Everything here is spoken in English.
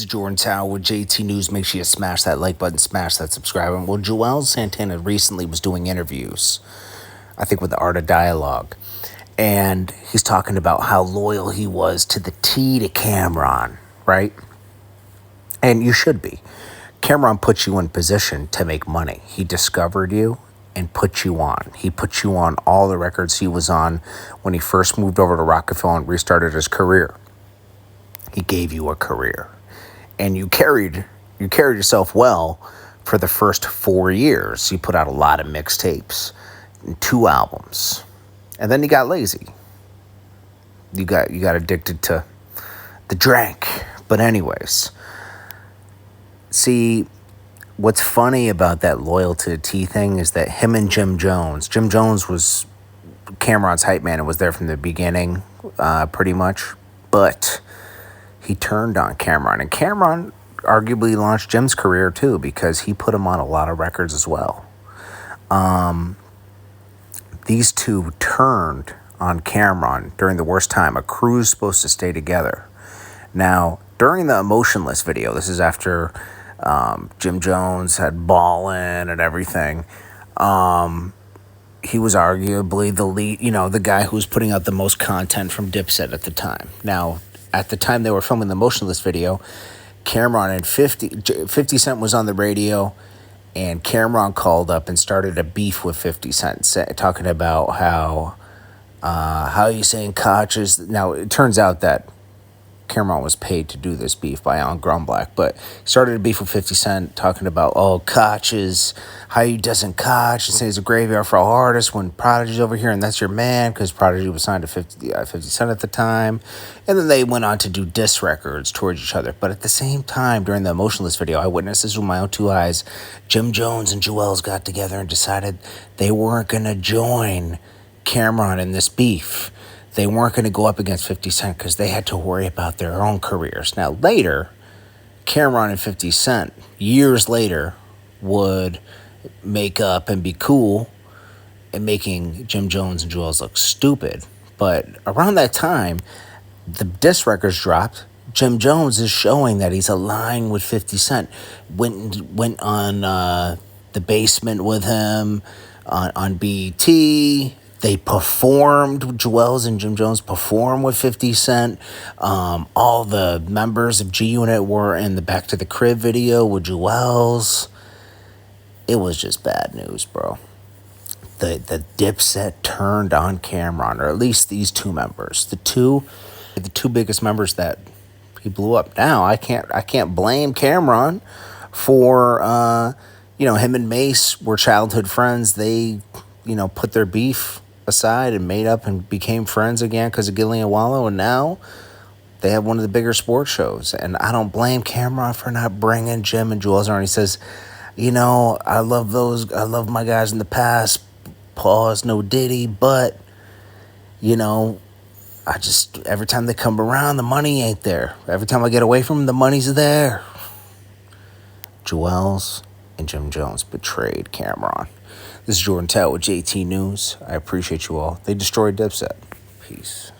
Jordan Tower with JT News. Make sure you smash that like button, smash that subscribe button. Well, Juelz Santana recently was doing interviews, I think with the Art of Dialogue, and he's talking about how loyal he was to the T to Camron, right? And you should be. Camron put you in position to make money. He discovered you and put you on. He put you on all the records he was on when he first moved over to Rockefeller and restarted his career. He gave you a career, and you carried yourself well for the first 4 years. You put out a lot of mixtapes and 2 albums, and then you got lazy. You got addicted to the drink. But anyways, see, what's funny about that loyal to the T thing is that him and Jim Jones was Cameron's hype man and was there from the beginning, pretty much, but he turned on Camron, and Camron arguably launched Jim's career too, because he put him on a lot of records as well. These two turned on Camron during the worst time. A crew's supposed to stay together. Now, during the Emotionless video, this is after Jim Jones had Ballin' and everything, he was arguably the lead, the guy who was putting out the most content from DIPSET at the time. Now, at the time they were filming the Emotionless video, Camron and 50 Cent was on the radio, and Camron called up and started a beef with 50 Cent, talking about how you saying Koch. Now, it turns out that Camron was paid to do this beef by Alan Grumblack, but started a beef with 50 Cent, talking about, Koch is, how you doesn't Koch, and say he's a graveyard for all artists when Prodigy's over here, and that's your man, because Prodigy was signed to 50 Cent at the time. And then they went on to do diss records towards each other. But at the same time, during the Emotionless video, I witnessed this with my own 2 eyes. Jim Jones and Juelz got together and decided they weren't going to join Camron in this beef. They weren't going to go up against 50 Cent because they had to worry about their own careers. Now, later, Camron and 50 Cent, years later, would make up and be cool and making Jim Jones and Juelz look stupid. But around that time, the diss records dropped. Jim Jones is showing that he's aligned with 50 Cent. Went on The Basement with him on BET. They performed, Juelz and Jim Jones performed with 50 Cent. All the members of G-Unit were in the Back to the Crib video with Juelz. It was just bad news, bro. The DIPSET turned on Camron, or at least these 2 members. The two biggest members that he blew up. Now, I can't blame Camron for, him and Mace were childhood friends. They, put their beef aside and made up and became friends again because of Gillian Wallow, and now they have one of the bigger sports shows. And I don't blame Camron for not bringing Jim and Juelz on. He says, I love my guys in the past, pause, no Diddy, but, every time they come around, the money ain't there. Every time I get away from them, the money's there. Juelz and Jim Jones betrayed Camron. This is Jordan Tower with JT News. I appreciate you all. They destroyed DIPSET. Peace.